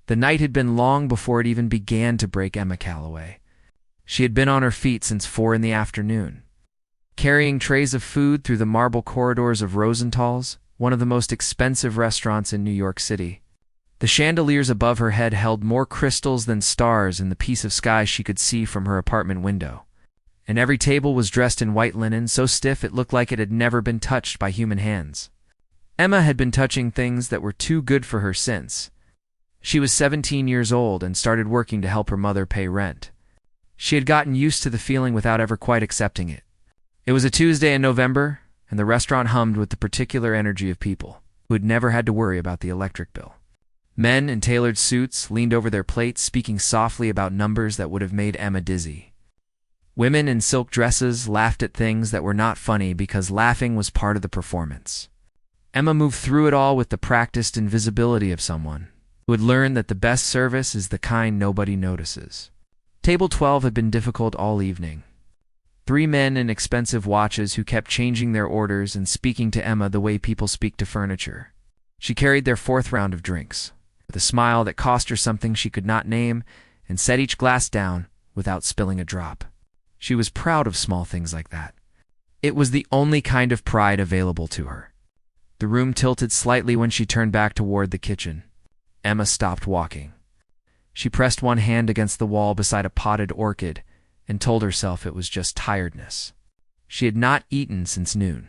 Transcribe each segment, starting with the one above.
The night had been long before it even began to break Emma Calloway. She had been on her feet since 4 in the afternoon, carrying trays of food through the marble corridors of Rosenthal's, one of the most expensive restaurants in New York City. The chandeliers above her head held more crystals than stars in the piece of sky she could see from her apartment window. And every table was dressed in white linen, so stiff it looked like it had never been touched by human hands. Emma had been touching things that were too good for her since she was 17 years old and started working to help her mother pay rent. She had gotten used to the feeling without ever quite accepting it. It was a Tuesday in November, and the restaurant hummed with the particular energy of people who had never had to worry about the electric bill. Men in tailored suits leaned over their plates, speaking softly about numbers that would have made Emma dizzy. Women in silk dresses laughed at things that were not funny because laughing was part of the performance. Emma moved through it all with the practiced invisibility of someone who had learned that the best service is the kind nobody notices. Table 12 had been difficult all evening. 3 men in expensive watches who kept changing their orders and speaking to Emma the way people speak to furniture. She carried their 4th round of drinks, with a smile that cost her something she could not name, and set each glass down without spilling a drop. She was proud of small things like that. It was the only kind of pride available to her. The room tilted slightly when she turned back toward the kitchen. Emma stopped walking. She pressed one hand against the wall beside a potted orchid and told herself it was just tiredness. She had not eaten since noon.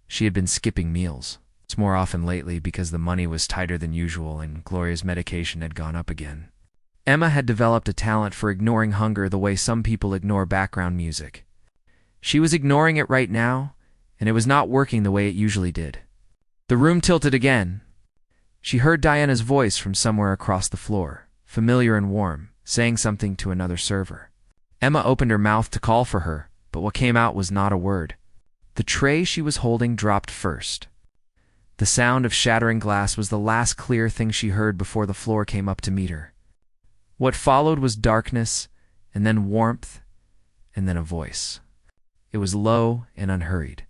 She had been skipping meals. It's more often lately because the money was tighter than usual and Gloria's medication had gone up again. Emma had developed a talent for ignoring hunger the way some people ignore background music. She was ignoring it right now, and it was not working the way it usually did. The room tilted again. She heard Diana's voice from somewhere across the floor, familiar and warm, saying something to another server. Emma opened her mouth to call for her, but what came out was not a word. The tray she was holding dropped first. The sound of shattering glass was the last clear thing she heard before the floor came up to meet her. What followed was darkness, and then warmth, and then a voice. It was low and unhurried.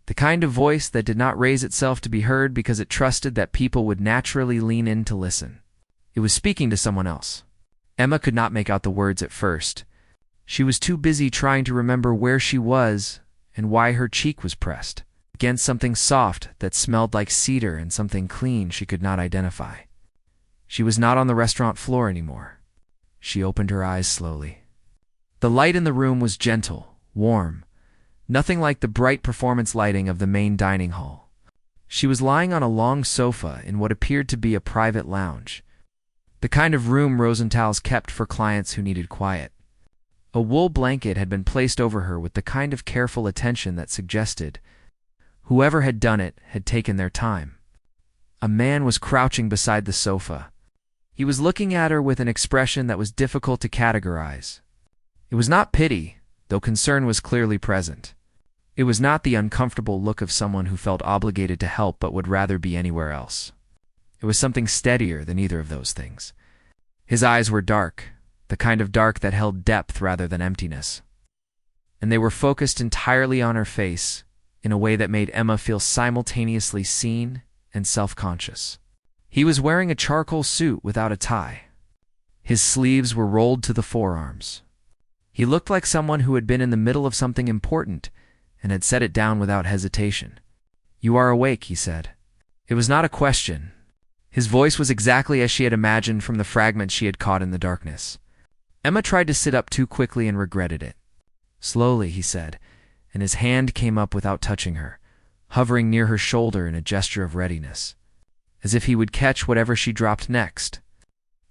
The kind of voice that did not raise itself to be heard because it trusted that people would naturally lean in to listen. It was speaking to someone else. Emma could not make out the words at first. She was too busy trying to remember where she was and why her cheek was pressed against something soft that smelled like cedar and something clean she could not identify. She was not on the restaurant floor anymore. She opened her eyes slowly. The light in the room was gentle, warm, nothing like the bright performance lighting of the main dining hall. She was lying on a long sofa in what appeared to be a private lounge, the kind of room Rosenthal's kept for clients who needed quiet. A wool blanket had been placed over her with the kind of careful attention that suggested whoever had done it had taken their time. A man was crouching beside the sofa. He was looking at her with an expression that was difficult to categorize. It was not pity, though concern was clearly present. It was not the uncomfortable look of someone who felt obligated to help but would rather be anywhere else. It was something steadier than either of those things. His eyes were dark, the kind of dark that held depth rather than emptiness. And they were focused entirely on her face in a way that made Emma feel simultaneously seen and self-conscious. He was wearing a charcoal suit without a tie. His sleeves were rolled to the forearms. He looked like someone who had been in the middle of something important and had set it down without hesitation. "You are awake," he said. It was not a question. His voice was exactly as she had imagined from the fragments she had caught in the darkness. Emma tried to sit up too quickly and regretted it. "Slowly," he said, and his hand came up without touching her, hovering near her shoulder in a gesture of readiness, as if he would catch whatever she dropped next.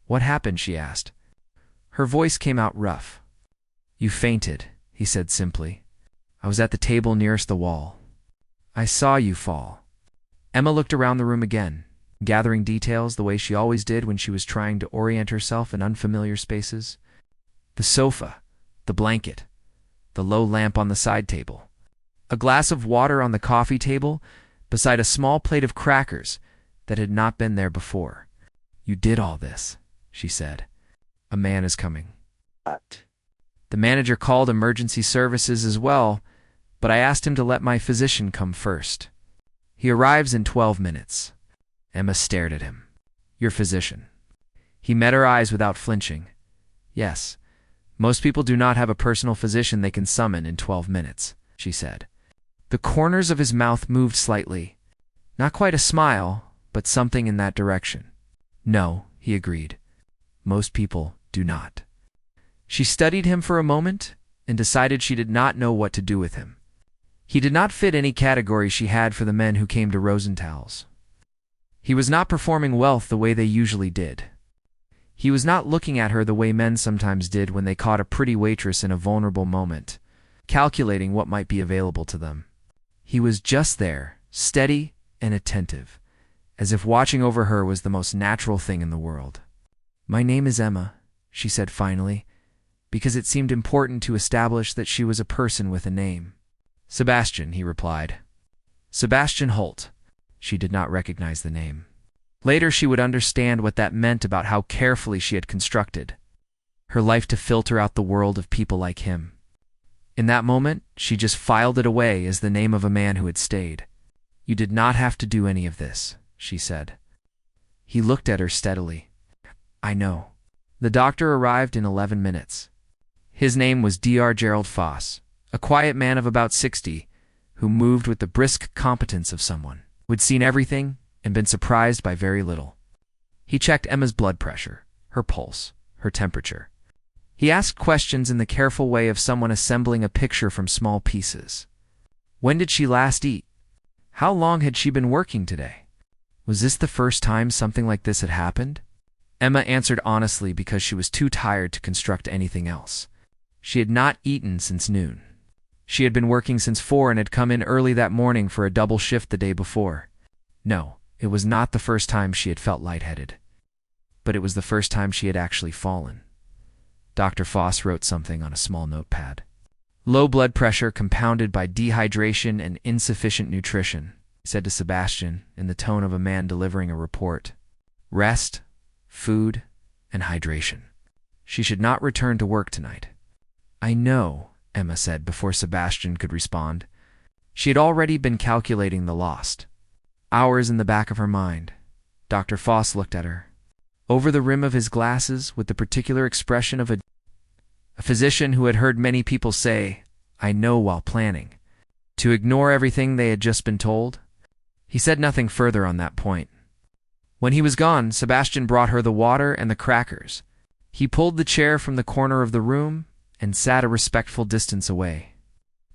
"What happened?" she asked. Her voice came out rough. "You fainted," he said simply. "I was at the table nearest the wall. I saw you fall." Emma looked around the room again, gathering details the way she always did when she was trying to orient herself in unfamiliar spaces. The sofa, the blanket, the low lamp on the side table, a glass of water on the coffee table beside a small plate of crackers that had not been there before. "You did all this," she said. "A man is coming." What? "The manager called emergency services as well, but I asked him to let my physician come first. He arrives in 12 minutes. Emma stared at him. "Your physician?" He met her eyes without flinching. Yes, most people do not have a personal physician they can summon in 12 minutes, she said. The corners of his mouth moved slightly. Not quite a smile, but something in that direction. No, he agreed. Most people do not. She studied him for a moment and decided she did not know what to do with him. He did not fit any category she had for the men who came to Rosenthal's. He was not performing wealth the way they usually did. He was not looking at her the way men sometimes did when they caught a pretty waitress in a vulnerable moment, calculating what might be available to them. He was just there, steady and attentive, as if watching over her was the most natural thing in the world. "My name is Emma," she said finally, because it seemed important to establish that she was a person with a name. "Sebastian," he replied. Sebastian Holt. She did not recognize the name. Later she would understand what that meant about how carefully she had constructed her life to filter out the world of people like him. In that moment, she just filed it away as the name of a man who had stayed. "You did not have to do any of this," she said. He looked at her steadily. "I know." The doctor arrived in 11 minutes. His name was Dr. Gerald Foss, a quiet man of about 60, who moved with the brisk competence of someone who had seen everything and been surprised by very little. He checked Emma's blood pressure, her pulse, her temperature. He asked questions in the careful way of someone assembling a picture from small pieces. When did she last eat? How long had she been working today? Was this the first time something like this had happened? Emma answered honestly because she was too tired to construct anything else. She had not eaten since noon. She had been working since 4 and had come in early that morning for a double shift the day before. No, it was not the first time she had felt lightheaded. But it was the first time she had actually fallen. Dr. Foss wrote something on a small notepad. "Low blood pressure compounded by dehydration and insufficient nutrition," he said to Sebastian in the tone of a man delivering a report. "Rest, food, and hydration. She should not return to work tonight." "I know," Emma said before Sebastian could respond. She had already been calculating the lost hours in the back of her mind. Dr. Foss looked at her, over the rim of his glasses with the particular expression of a physician who had heard many people say, "I know," while planning to ignore everything they had just been told. He said nothing further on that point. When he was gone, Sebastian brought her the water and the crackers. He pulled the chair from the corner of the room and sat a respectful distance away,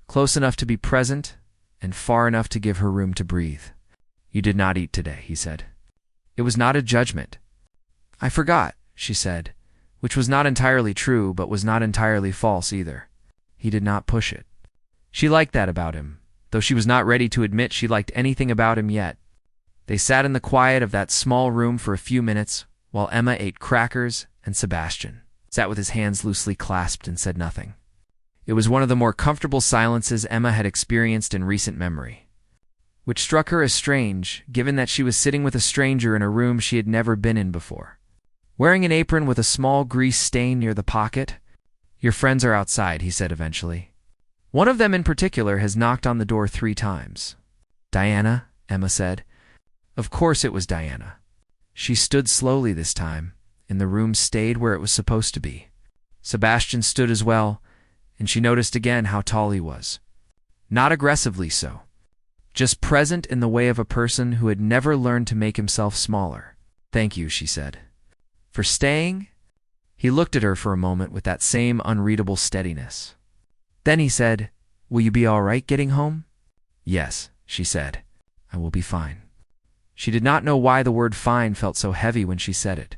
close enough to be present and far enough to give her room to breathe. "You did not eat today," he said. It was not a judgment. "I forgot," she said, which was not entirely true but was not entirely false either. He did not push it. She liked that about him, though she was not ready to admit she liked anything about him yet. They sat in the quiet of that small room for a few minutes while Emma ate crackers and Sebastian sat with his hands loosely clasped and said nothing. It was one of the more comfortable silences Emma had experienced in recent memory, which struck her as strange, given that she was sitting with a stranger in a room she had never been in before. Wearing an apron with a small grease stain near the pocket. "Your friends are outside," he said eventually. "One of them in particular has knocked on the door 3 times. "Diana," Emma said. Of course it was Diana. She stood slowly this time, and the room stayed where it was supposed to be. Sebastian stood as well, and she noticed again how tall he was. Not aggressively so, just present in the way of a person who had never learned to make himself smaller. "Thank you," she said. "For staying?" He looked at her for a moment with that same unreadable steadiness. Then he said, "Will you be all right getting home?" "Yes," she said. "I will be fine." She did not know why the word fine felt so heavy when she said it.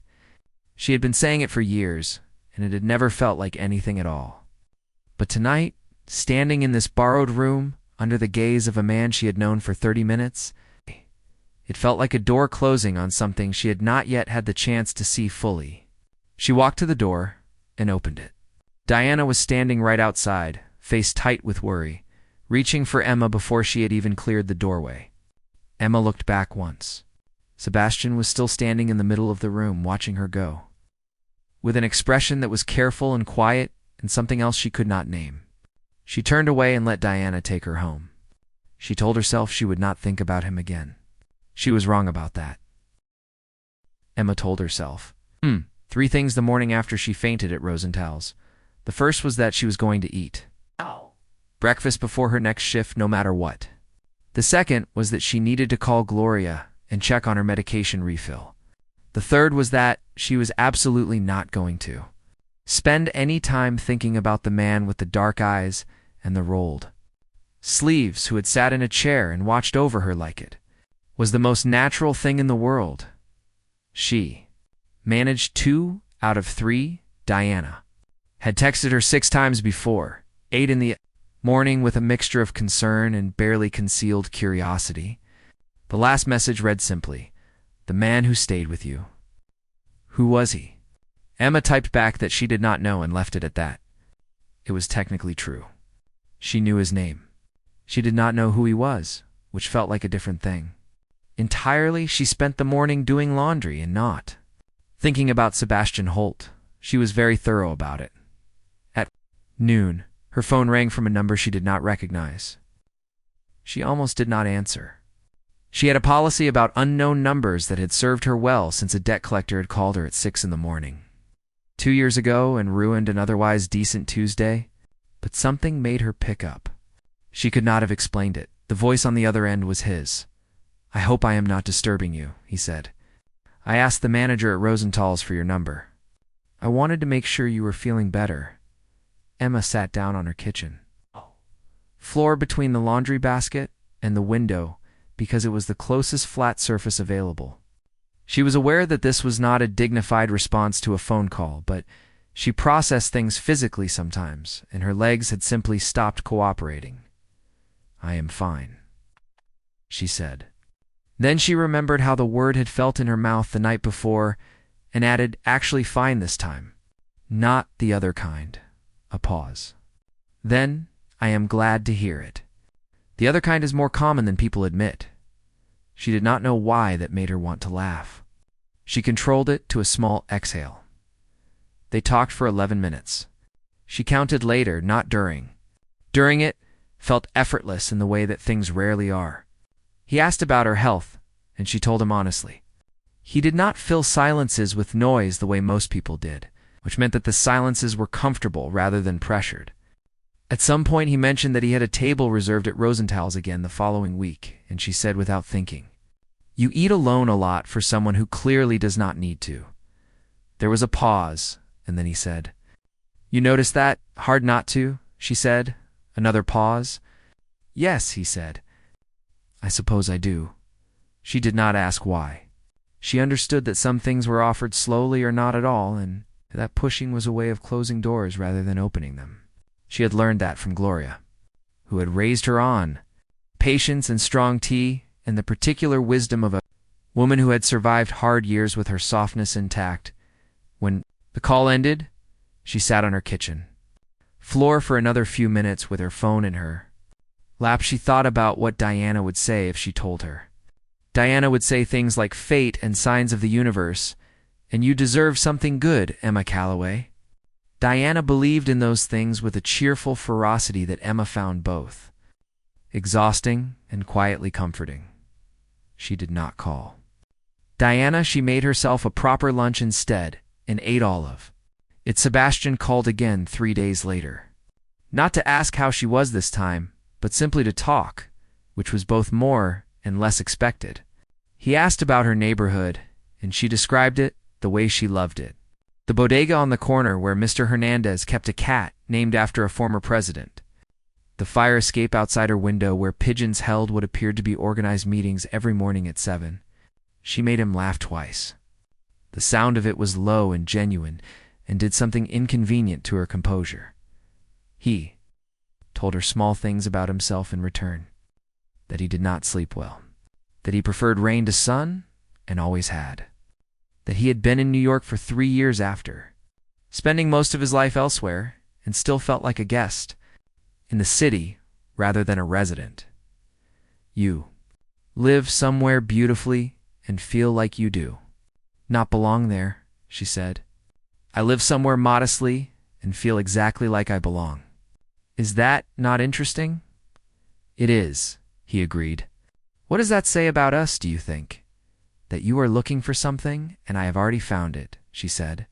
She had been saying it for years, and it had never felt like anything at all. But tonight, standing in this borrowed room, under the gaze of a man she had known for 30 minutes, it felt like a door closing on something she had not yet had the chance to see fully. She walked to the door and opened it. Diana was standing right outside, face tight with worry, reaching for Emma before she had even cleared the doorway. Emma looked back once. Sebastian was still standing in the middle of the room, watching her go, with an expression that was careful and quiet and something else she could not name. She turned away and let Diana take her home. She told herself she would not think about him again. She was wrong about that. Emma told herself, 3 things the morning after she fainted at Rosenthal's. The first was that she was going to eat breakfast before her next shift no matter what. The second was that she needed to call Gloria and check on her medication refill. The third was that she was absolutely not going to spend any time thinking about the man with the dark eyes and the rolled sleeves who had sat in a chair and watched over her like it was the most natural thing in the world. She managed 2 out of 3. Diana had texted her 6 times before, 8 in the morning with a mixture of concern and barely concealed curiosity. The last message read simply, "The man who stayed with you. Who was he?" Emma typed back that she did not know and left it at that. It was technically true. She knew his name. She did not know who he was, which felt like a different thing. Entirely, she spent the morning doing laundry and not thinking about Sebastian Holt. She was very thorough about it. At noon, her phone rang from a number she did not recognize. She almost did not answer. She had a policy about unknown numbers that had served her well since a debt collector had called her at 6 in the morning. 2 years ago and ruined an otherwise decent Tuesday, but something made her pick up. She could not have explained it. The voice on the other end was his. "I hope I am not disturbing you," he said. "I asked the manager at Rosenthal's for your number. I wanted to make sure you were feeling better." Emma sat down on her kitchen floor between the laundry basket and the window because it was the closest flat surface available. She was aware that this was not a dignified response to a phone call, but she processed things physically sometimes, and her legs had simply stopped cooperating. "I am fine," she said. Then she remembered how the word had felt in her mouth the night before and added, "Actually fine this time. Not the other kind." A pause. Then, "I am glad to hear it. The other kind is more common than people admit." She did not know why that made her want to laugh. She controlled it to a small exhale. They talked for 11 minutes. She counted later, not during. During it, felt effortless in the way that things rarely are. He asked about her health, and she told him honestly. He did not fill silences with noise the way most people did, which meant that the silences were comfortable rather than pressured. At some point he mentioned that he had a table reserved at Rosenthal's again the following week, and she said without thinking, "You eat alone a lot for someone who clearly does not need to." There was a pause, and then he said, "You notice that? Hard not to," she said. Another pause. "Yes," he said. "I suppose I do." She did not ask why. She understood that some things were offered slowly or not at all, and that pushing was a way of closing doors rather than opening them. She had learned that from Gloria, who had raised her on patience and strong tea and the particular wisdom of a woman who had survived hard years with her softness intact. When the call ended, she sat on her kitchen floor for another few minutes with her phone in her lap. She thought about what Diana would say if she told her. Diana would say things like fate and signs of the universe, and "You deserve something good, Emma Calloway." Diana believed in those things with a cheerful ferocity that Emma found both exhausting and quietly comforting. She did not call Diana. She made herself a proper lunch instead and ate all of it. Sebastian called again 3 days later. Not to ask how she was this time, but simply to talk, which was both more and less expected. He asked about her neighborhood, and she described it the way she loved it. The bodega on the corner where Mr. Hernandez kept a cat named after a former president. The fire escape outside her window where pigeons held what appeared to be organized meetings every morning at 7. She made him laugh twice. The sound of it was low and genuine and did something inconvenient to her composure. He told her small things about himself in return. That he did not sleep well. That he preferred rain to sun and always had. That he had been in New York for 3 years after, spending most of his life elsewhere, and still felt like a guest in the city rather than a resident. You live somewhere beautifully and feel like you do not belong there, she said. I live somewhere modestly and feel exactly like I belong. Is that not interesting? It is, he agreed. What does that say about us, do you think? That you are looking for something, and I have already found it, she said.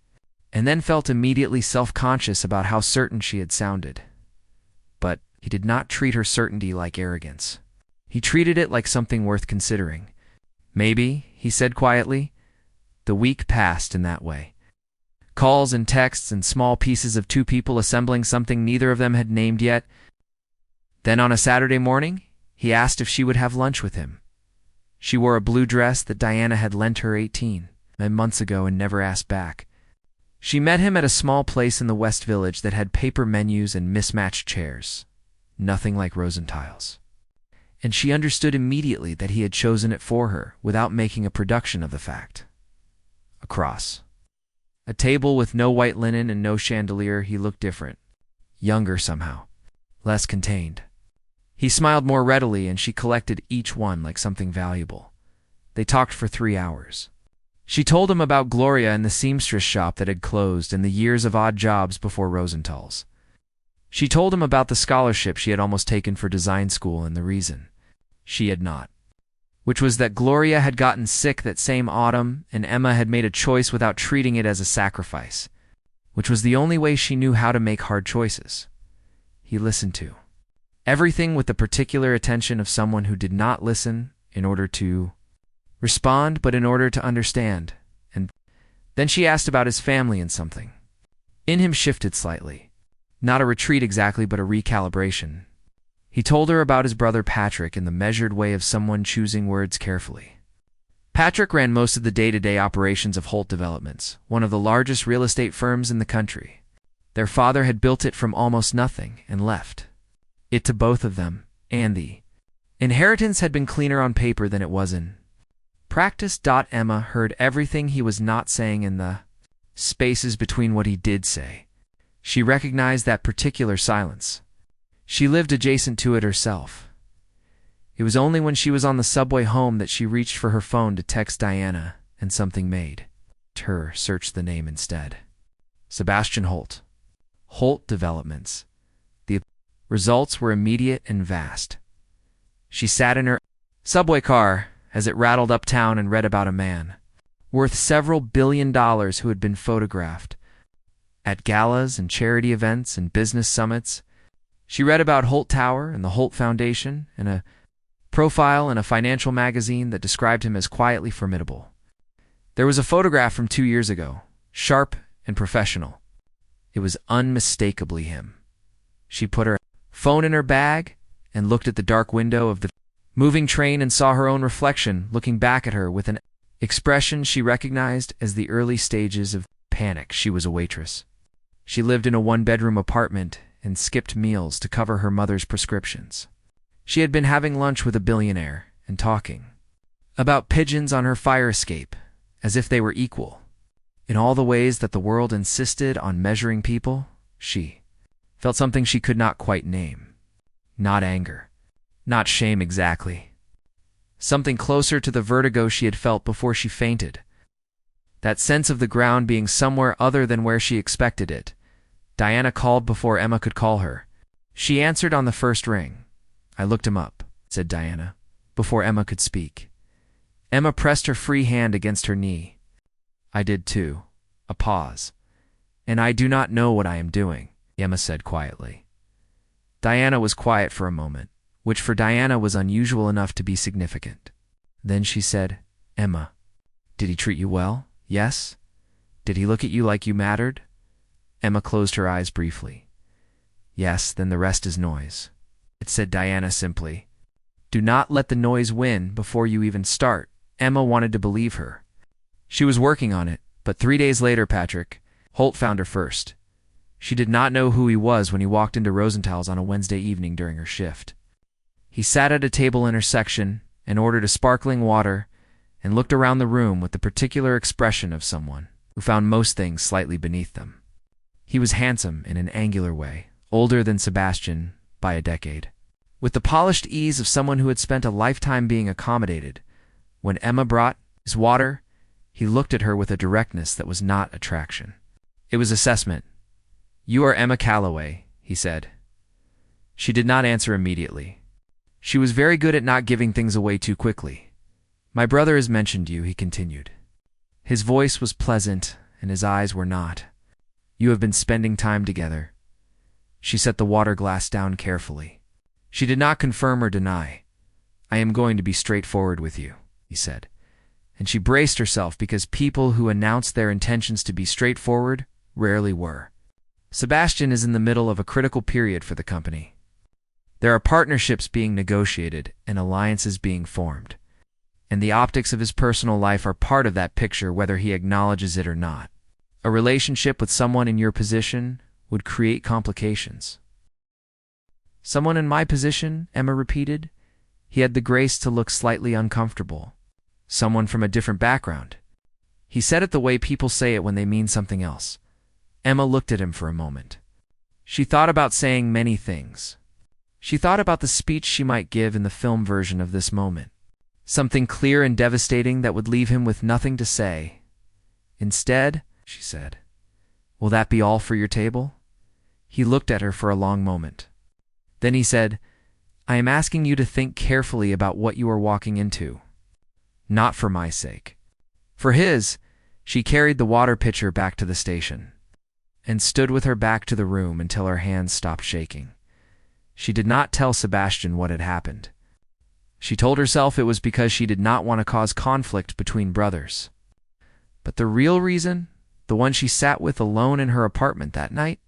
and then felt immediately self-conscious about how certain she had sounded. But he did not treat her certainty like arrogance. He treated it like something worth considering. Maybe, he said quietly. The week passed in that way. Calls and texts and small pieces of two people assembling something neither of them had named yet. Then on a Saturday morning, he asked if she would have lunch with him. She wore a blue dress that Diana had lent her 18 months ago and never asked back. She met him at a small place in the West Village that had paper menus and mismatched chairs, nothing like Rosenthal's. And she understood immediately that he had chosen it for her without making a production of the fact. Across a table with no white linen and no chandelier, he looked different, younger somehow, less contained. He smiled more readily, and she collected each one like something valuable. They talked for 3 hours. She told him about Gloria and the seamstress shop that had closed and the years of odd jobs before Rosenthal's. She told him about the scholarship she had almost taken for design school and the reason she had not, which was that Gloria had gotten sick that same autumn and Emma had made a choice without treating it as a sacrifice, which was the only way she knew how to make hard choices. He listened to everything with the particular attention of someone who did not listen in order to respond, but in order to understand. And then she asked about his family, and something in him shifted slightly. Not a retreat exactly, but a recalibration. He told her about his brother Patrick in the measured way of someone choosing words carefully. Patrick ran most of the day-to-day operations of Holt Developments, one of the largest real estate firms in the country. Their father had built it from almost nothing and left it to both of them, and the inheritance had been cleaner on paper than it was in practice. Emma heard everything he was not saying in the spaces between what he did say. She recognized that particular silence. She lived adjacent to it herself. It was only when she was on the subway home that she reached for her phone to text Diana, and something made her search the name instead. Sebastian Holt. Holt Developments. The results were immediate and vast. She sat in her subway car as it rattled uptown and read about a man worth several $1 billion who had been photographed at galas and charity events and business summits. She read about Holt Tower and the Holt Foundation and a profile in a financial magazine that described him as quietly formidable. There was a photograph from 2 years ago, sharp and professional. It was unmistakably him. She put her phone in her bag and looked at the dark window of the moving train and saw her own reflection looking back at her with an expression she recognized as the early stages of panic. She was a waitress. She lived in a 1-bedroom apartment and skipped meals to cover her mother's prescriptions. She had been having lunch with a billionaire and talking about pigeons on her fire escape as if they were equal. In all the ways that the world insisted on measuring people, she felt something she could not quite name. Not anger. Not shame exactly. Something closer to the vertigo she had felt before she fainted. That sense of the ground being somewhere other than where she expected it. Diana called before Emma could call her. She answered on the first ring. "I looked him up," said Diana, before Emma could speak. Emma pressed her free hand against her knee. "I did too." A pause. "And I do not know what I am doing," Emma said quietly. Diana was quiet for a moment, which for Diana was unusual enough to be significant. Then she said, "Emma, did he treat you well? Yes? Did he look at you like you mattered?" Emma closed her eyes briefly. "Yes, then the rest is noise," it said Diana simply. "Do not let the noise win before you even start." Emma wanted to believe her. She was working on it, but 3 days later Patrick Holt found her first. She did not know who he was when he walked into Rosenthal's on a Wednesday evening during her shift. He sat at a table in her section and ordered a sparkling water and looked around the room with the particular expression of someone who found most things slightly beneath them. He was handsome in an angular way, older than Sebastian by a decade, with the polished ease of someone who had spent a lifetime being accommodated. When Emma brought his water, he looked at her with a directness that was not attraction. It was assessment. "You are Emma Calloway," he said. She did not answer immediately. She was very good at not giving things away too quickly. "My brother has mentioned you," he continued. His voice was pleasant, and his eyes were not You have been spending time together. She set the water glass down carefully. She did not confirm or deny. I am going to be straightforward with you, he said. And she braced herself because people who announced their intentions to be straightforward rarely were. Sebastian is in the middle of a critical period for the company. There are partnerships being negotiated and alliances being formed. And the optics of his personal life are part of that picture whether he acknowledges it or not. A relationship with someone in your position would create complications. Someone in my position, Emma repeated. He had the grace to look slightly uncomfortable. Someone from a different background. He said it the way people say it when they mean something else. Emma looked at him for a moment. She thought about saying many things. She thought about the speech she might give in the film version of this moment. Something clear and devastating that would leave him with nothing to say. Instead, she said, "Will that be all for your table?" He looked at her for a long moment. Then he said, "I am asking you to think carefully about what you are walking into. Not for my sake. For his." She carried the water pitcher back to the station and stood with her back to the room until her hands stopped shaking. She did not tell Sebastian what had happened. She told herself it was because she did not want to cause conflict between brothers. But the real reason, the one she sat with alone in her apartment that night,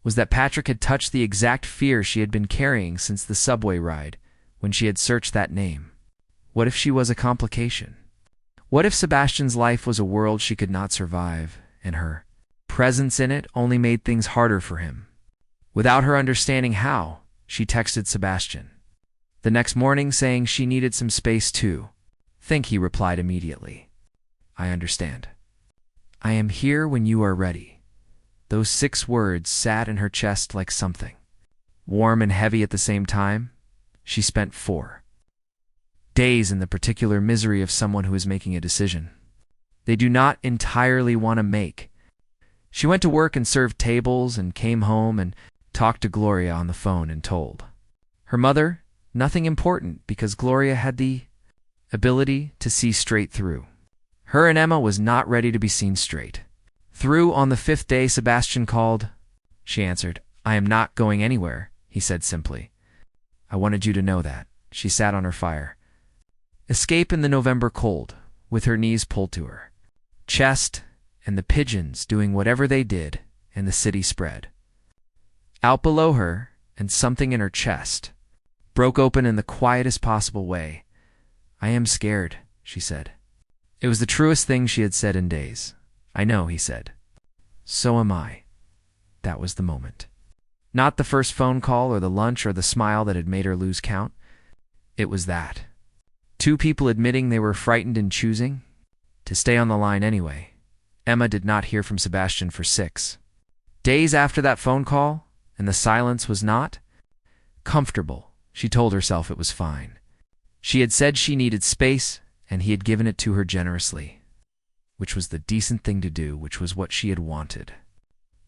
was that Patrick had touched the exact fear she had been carrying since the subway ride when she had searched that name. What if she was a complication? What if Sebastian's life was a world she could not survive, and her presence in it only made things harder for him? Without her understanding how, she texted Sebastian the next morning saying she needed some space too. "Think," he replied immediately. "I understand. I am here when you are ready." Those 6 words sat in her chest like something warm and heavy at the same time. She spent 4 days in the particular misery of someone who is making a decision they do not entirely want to make. She went to work and served tables and came home and talked to Gloria on the phone and told her mother nothing important because Gloria had the ability to see straight through. Her and Emma was not ready to be seen straight through. On the 5th day, Sebastian called. She answered. "I am not going anywhere," he said simply. "I wanted you to know that." She sat on her fire. Escape in the November cold, with her knees pulled to her chest, and the pigeons doing whatever they did, and the city spread out below her, and something in her chest broke open in the quietest possible way. "I am scared," she said. It was the truest thing she had said in days. "I know," he said. "So am I." That was the moment. Not the first phone call or the lunch or the smile that had made her lose count. It was that. 2 people admitting they were frightened and choosing to stay on the line anyway. Emma did not hear from Sebastian for 6 days after that phone call, and the silence was not comfortable. She told herself it was fine. She had said she needed space, and he had given it to her generously, which was the decent thing to do, which was what she had wanted.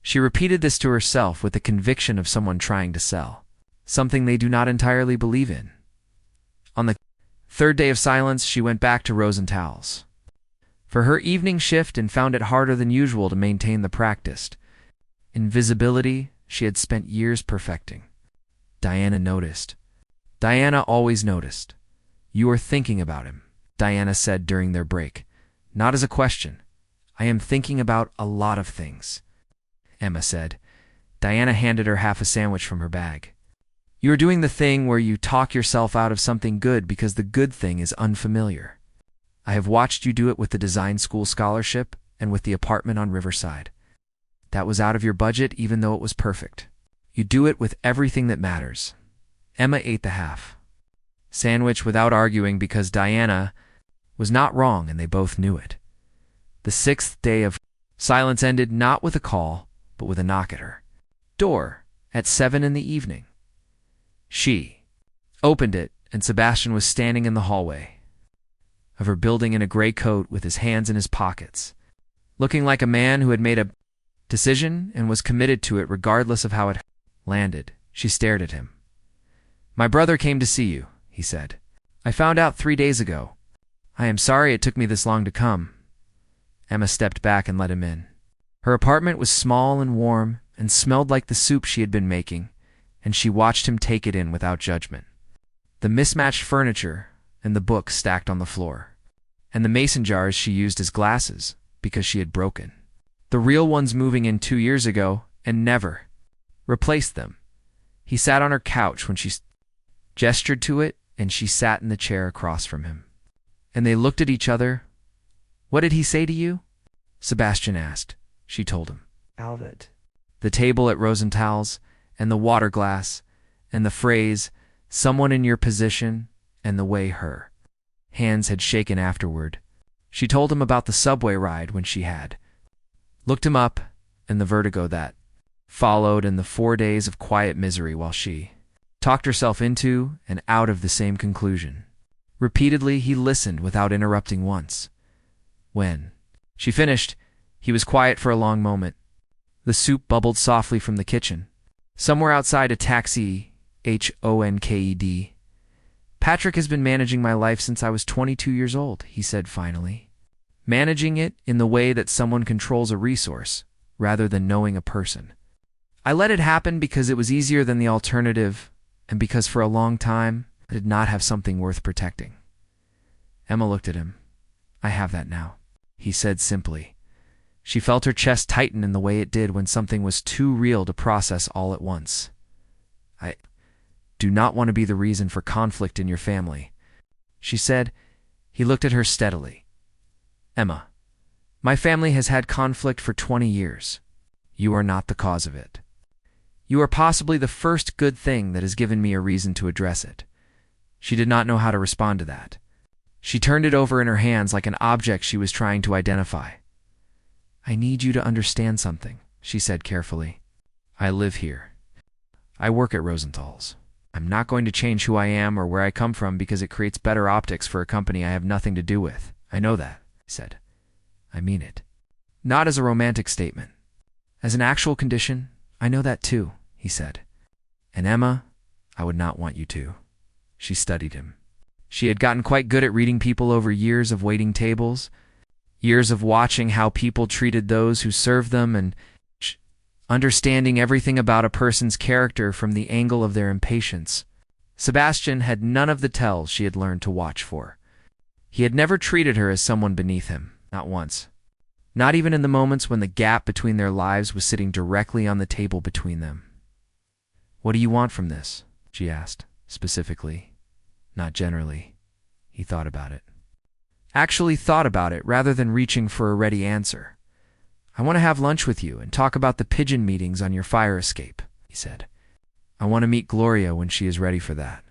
She repeated this to herself with the conviction of someone trying to sell something they do not entirely believe in. On the 3rd day of silence, she went back to Rosenthal's for her evening shift and found it harder than usual to maintain the practiced invisibility she had spent years perfecting. Diana noticed. Diana always noticed. "You are thinking about him," Diana said during their break. Not as a question. "I am thinking about a lot of things," Emma said. Diana handed her half a sandwich from her bag. "You are doing the thing where you talk yourself out of something good because the good thing is unfamiliar. I have watched you do it with the design school scholarship and with the apartment on Riverside. That was out of your budget even though it was perfect. You do it with everything that matters." Emma ate the half sandwich without arguing because Diana was not wrong and they both knew it. The 6th day of silence ended not with a call, but with a knock at her door at 7 in the evening. She opened it, and Sebastian was standing in the hallway of her building in a gray coat with his hands in his pockets, looking like a man who had made a decision and was committed to it regardless of how it landed. She stared at him. "My brother came to see you," he said. "I found out 3 days ago. I am sorry it took me this long to come." Emma stepped back and let him in. Her apartment was small and warm and smelled like the soup she had been making, and she watched him take it in without judgment. The mismatched furniture and the books stacked on the floor, and the mason jars she used as glasses because she had broken. The real ones moving in 2 years ago and never replaced them. He sat on her couch when she gestured to it, and she sat in the chair across from him. And they looked at each other. "What did he say to you?" Sebastian asked. She told him. Alvid. The table at Rosenthal's, and the water glass, and the phrase, "someone in your position," and the way her hands had shaken afterward. She told him about the subway ride when she had looked him up, and the vertigo that followed, and the 4 days of quiet misery while she talked herself into and out of the same conclusion. Repeatedly he listened without interrupting once. When she finished, he was quiet for a long moment. The soup bubbled softly from the kitchen. Somewhere outside a taxi, Honked. "Patrick has been managing my life since I was 22 years old," he said finally. "Managing it in the way that someone controls a resource, rather than knowing a person. I let it happen because it was easier than the alternative, and because for a long time I did not have something worth protecting." Emma looked at him. "I have that now," he said simply. She felt her chest tighten in the way it did when something was too real to process all at once. "I do not want to be the reason for conflict in your family," she said. He looked at her steadily. "Emma, my family has had conflict for 20 years. You are not the cause of it. You are possibly the first good thing that has given me a reason to address it." She did not know how to respond to that. She turned it over in her hands like an object she was trying to identify. "I need you to understand something," she said carefully. "I live here. I work at Rosenthal's. I'm not going to change who I am or where I come from because it creates better optics for a company I have nothing to do with. I know that," he said. "I mean it. Not as a romantic statement. As an actual condition, I know that too," he said. "And Emma, I would not want you to." She studied him. She had gotten quite good at reading people over years of waiting tables, years of watching how people treated those who served them, and understanding everything about a person's character from the angle of their impatience. Sebastian had none of the tells she had learned to watch for. He had never treated her as someone beneath him, not once. Not even in the moments when the gap between their lives was sitting directly on the table between them. "What do you want from this?" she asked, specifically. Not generally. He thought about it. Actually thought about it rather than reaching for a ready answer. "I want to have lunch with you and talk about the pigeon meetings on your fire escape," he said. "I want to meet Gloria when she is ready for that.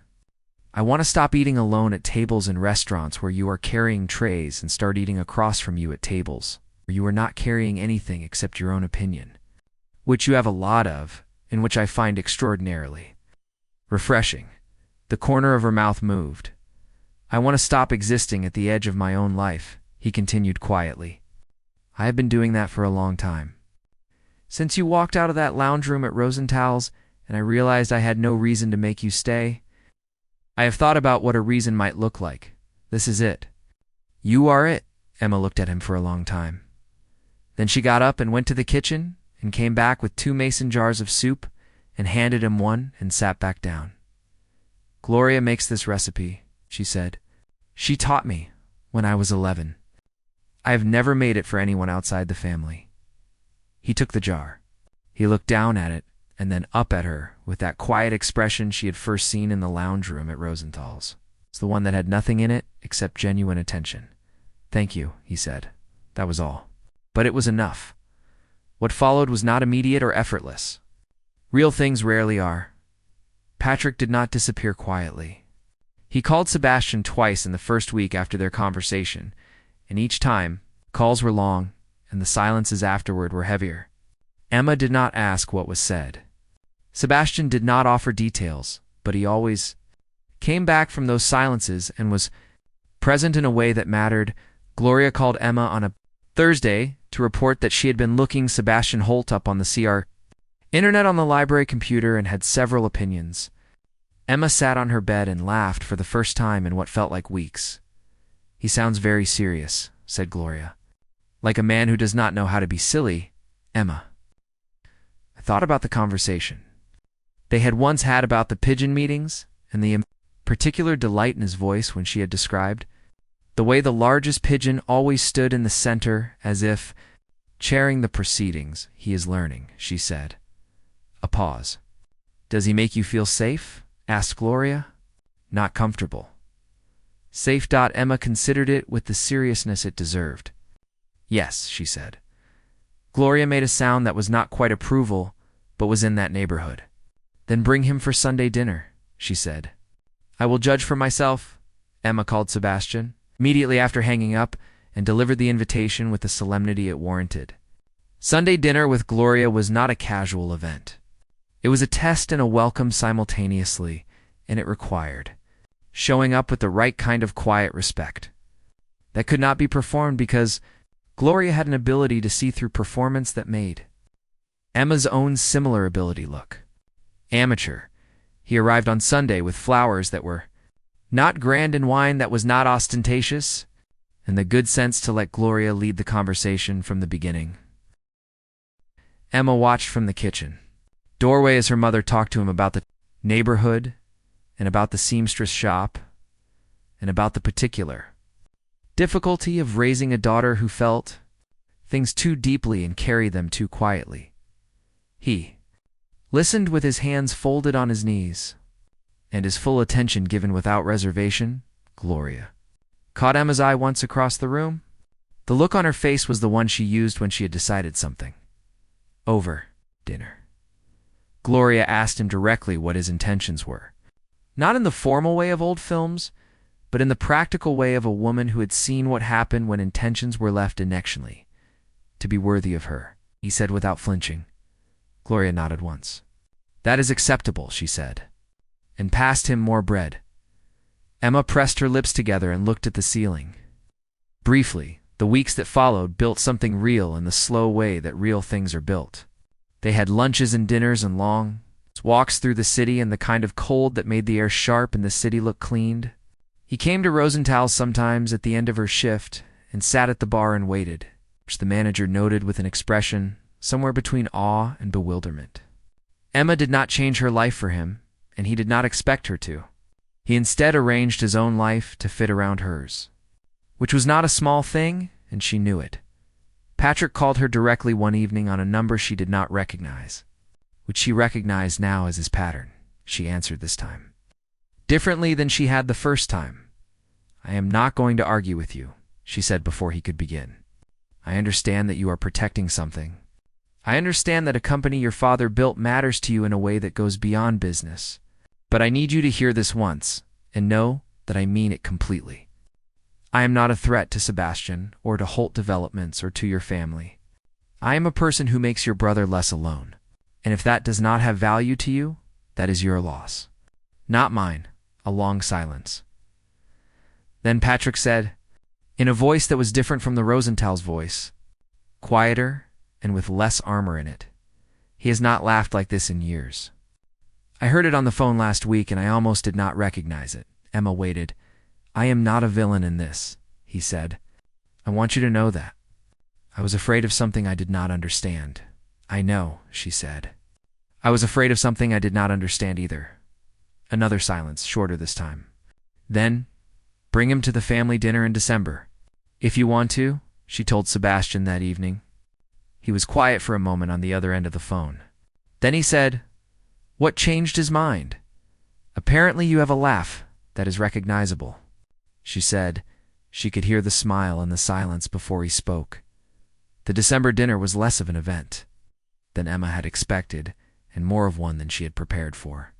I want to stop eating alone at tables in restaurants where you are carrying trays and start eating across from you at tables where you are not carrying anything except your own opinion, which you have a lot of, and which I find extraordinarily refreshing." The corner of her mouth moved. "I want to stop existing at the edge of my own life," he continued quietly. "I have been doing that for a long time. Since you walked out of that lounge room at Rosenthal's and I realized I had no reason to make you stay, I have thought about what a reason might look like. This is it." "You are it." Emma looked at him for a long time. Then she got up and went to the kitchen and came back with 2 mason jars of soup and handed him one and sat back down. "Gloria makes this recipe," she said. "She taught me when I was 11. I have never made it for anyone outside the family." He took the jar. He looked down at it and then up at her with that quiet expression she had first seen in the lounge room at Rosenthal's. It's the one that had nothing in it except genuine attention. "Thank you," he said. That was all. But it was enough. What followed was not immediate or effortless. Real things rarely are. Patrick did not disappear quietly. He called Sebastian twice in the first week after their conversation, and each time, calls were long, and the silences afterward were heavier. Emma did not ask what was said. Sebastian did not offer details, but he always came back from those silences and was present in a way that mattered. Gloria called Emma on a Thursday to report that she had been looking Sebastian Holt up on the internet on the library computer and had several opinions. Emma sat on her bed and laughed for the first time in what felt like weeks. "He sounds very serious," said Gloria. "Like a man who does not know how to be silly, Emma. I thought about the conversation they had once had about the pigeon meetings, and the particular delight in his voice when she had described the way the largest pigeon always stood in the center as if chairing the proceedings. He is learning, she said. A pause. Does he make you feel safe? Asked Gloria. Not comfortable. Safe. Emma considered it with the seriousness it deserved. Yes, she said. Gloria made a sound that was not quite approval, but was in that neighborhood. Then bring him for Sunday dinner, she said. I will judge for myself, Emma called Sebastian, immediately after hanging up, and delivered the invitation with the solemnity it warranted. Sunday dinner with Gloria was not a casual event. It was a test and a welcome simultaneously, and it required showing up with the right kind of quiet respect. That could not be performed because Gloria had an ability to see through performance that made Emma's own similar ability look amateur. He arrived on Sunday with flowers that were not grand and wine that was not ostentatious, and the good sense to let Gloria lead the conversation from the beginning. Emma watched from the kitchen doorway as her mother talked to him about the neighborhood and about the seamstress shop and about the particular difficulty of raising a daughter who felt things too deeply and carried them too quietly. He listened with his hands folded on his knees, and his full attention given without reservation. Gloria caught Emma's eye once across the room. The look on her face was the one she used when she had decided something. Over dinner. Gloria asked him directly what his intentions were. Not in the formal way of old films, but in the practical way of a woman who had seen what happened when intentions were left inactionally. To be worthy of her, he said without flinching. Gloria nodded once. That is acceptable, she said, and passed him more bread. Emma pressed her lips together and looked at the ceiling. Briefly, the weeks that followed built something real in the slow way that real things are built. They had lunches and dinners and long walks through the city and the kind of cold that made the air sharp and the city look cleaned. He came to Rosenthal's sometimes at the end of her shift and sat at the bar and waited, which the manager noted with an expression somewhere between awe and bewilderment. Emma did not change her life for him, and he did not expect her to. He instead arranged his own life to fit around hers, which was not a small thing, and she knew it. Patrick called her directly one evening on a number she did not recognize, which she recognized now as his pattern. She answered this time differently than she had the first time. I am not going to argue with you, she said before he could begin. I understand that you are protecting something. I understand that a company your father built matters to you in a way that goes beyond business. But I need you to hear this once, and know that I mean it completely. I am not a threat to Sebastian, or to Holt Developments, or to your family. I am a person who makes your brother less alone. And if that does not have value to you, that is your loss. Not mine. A long silence. Then Patrick said, in a voice that was different from the Rosenthal's voice, quieter and with less armor in it. He has not laughed like this in years. I heard it on the phone last week and I almost did not recognize it. Emma waited. I am not a villain in this, he said. I want you to know that. I was afraid of something I did not understand. I know, she said. I was afraid of something I did not understand either. Another silence, shorter this time. Then, bring him to the family dinner in December. If you want to, she told Sebastian that evening. He was quiet for a moment on the other end of the phone. Then he said, what changed his mind? Apparently you have a laugh that is recognizable. She said. She could hear the smile in the silence before he spoke. The December dinner was less of an event than Emma had expected, and more of one than she had prepared for.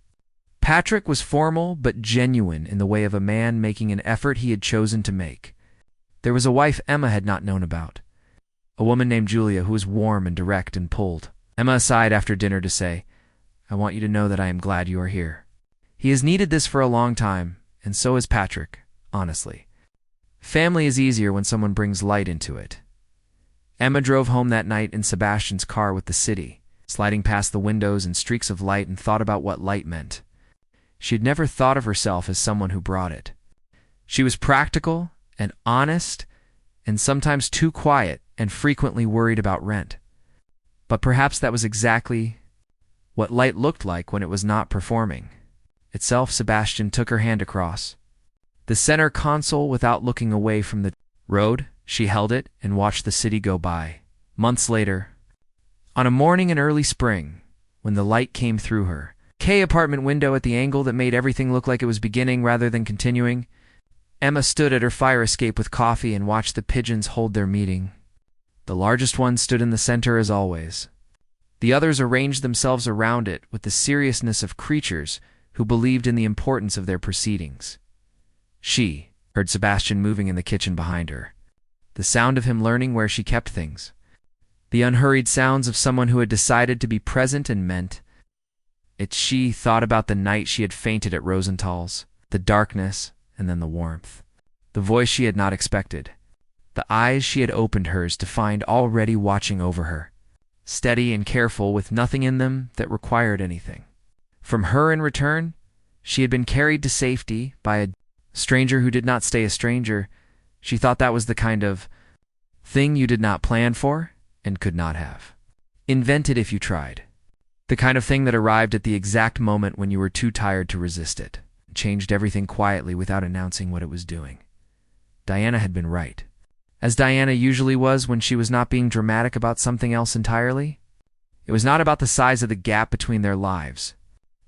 Patrick was formal but genuine in the way of a man making an effort he had chosen to make. There was a wife Emma had not known about, a woman named Julia who was warm and direct and pulled Emma aside after dinner to say, I want you to know that I am glad you are here. He has needed this for a long time, and so has Patrick, honestly. Family is easier when someone brings light into it. Emma drove home that night in Sebastian's car with the city, sliding past the windows and streaks of light, and thought about what light meant. She had never thought of herself as someone who brought it. She was practical and honest and sometimes too quiet and frequently worried about rent. But perhaps that was exactly what light looked like when it was not performing itself. Sebastian took her hand across the center console without looking away from the road. She held it and watched the city go by. Months later, on a morning in early spring, when the light came through her apartment window at the angle that made everything look like it was beginning rather than continuing, Emma stood at her fire escape with coffee and watched the pigeons hold their meeting. The largest one stood in the center as always. The others arranged themselves around it with the seriousness of creatures who believed in the importance of their proceedings. She heard Sebastian moving in the kitchen behind her, the sound of him learning where she kept things, the unhurried sounds of someone who had decided to be present and meant it. She thought about the night she had fainted at Rosenthal's, the darkness and then the warmth, the voice she had not expected, the eyes she had opened hers to find already watching over her, steady and careful with nothing in them that required anything from her in return. She had been carried to safety by a stranger who did not stay a stranger. She thought that was the kind of thing you did not plan for and could not have invented if you tried. The kind of thing that arrived at the exact moment when you were too tired to resist it, changed everything quietly without announcing what it was doing. Diana had been right, as Diana usually was when she was not being dramatic about something else entirely. It was not about the size of the gap between their lives.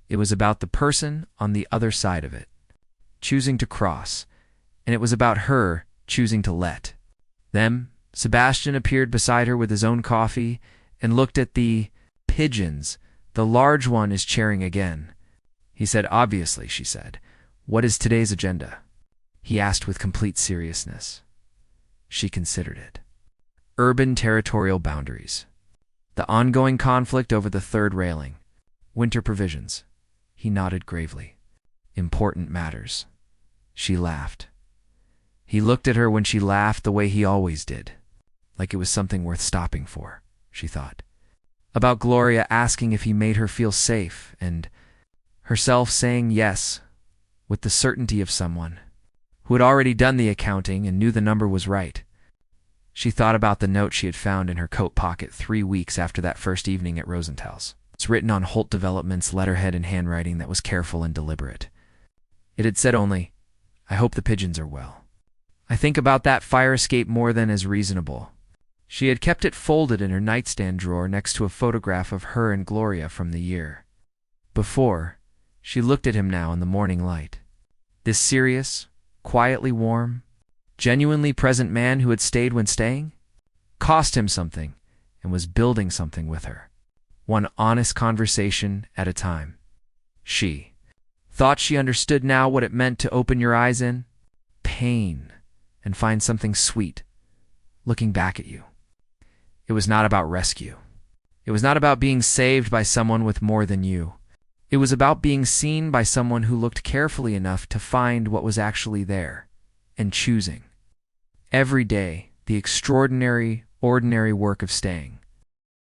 It was about the person on the other side of it, choosing to cross, and it was about her choosing to let them. Sebastian appeared beside her with his own coffee and looked at the pigeons. The large one is chairing again, he said. Obviously, she said. What is today's agenda? He asked with complete seriousness. She considered it. Urban territorial boundaries. The ongoing conflict over the third railing. Winter provisions. He nodded gravely. Important matters. She laughed. He looked at her when she laughed the way he always did, like it was something worth stopping for, she thought. About Gloria asking if he made her feel safe, and herself saying yes, with the certainty of someone who had already done the accounting and knew the number was right. She thought about the note she had found in her coat pocket 3 weeks after that first evening at Rosenthal's. It's written on Holt Development's letterhead in handwriting that was careful and deliberate. It had said only, "I hope the pigeons are well. I think about that fire escape more than is reasonable." She had kept it folded in her nightstand drawer next to a photograph of her and Gloria from the year before. She looked at him now in the morning light. This serious, quietly warm, genuinely present man who had stayed when staying, cost him something and was building something with her, one honest conversation at a time. She thought she understood now what it meant to open your eyes in pain and find something sweet looking back at you. It was not about rescue. It was not about being saved by someone with more than you. It was about being seen by someone who looked carefully enough to find what was actually there, and choosing. Every day, the extraordinary, ordinary work of staying.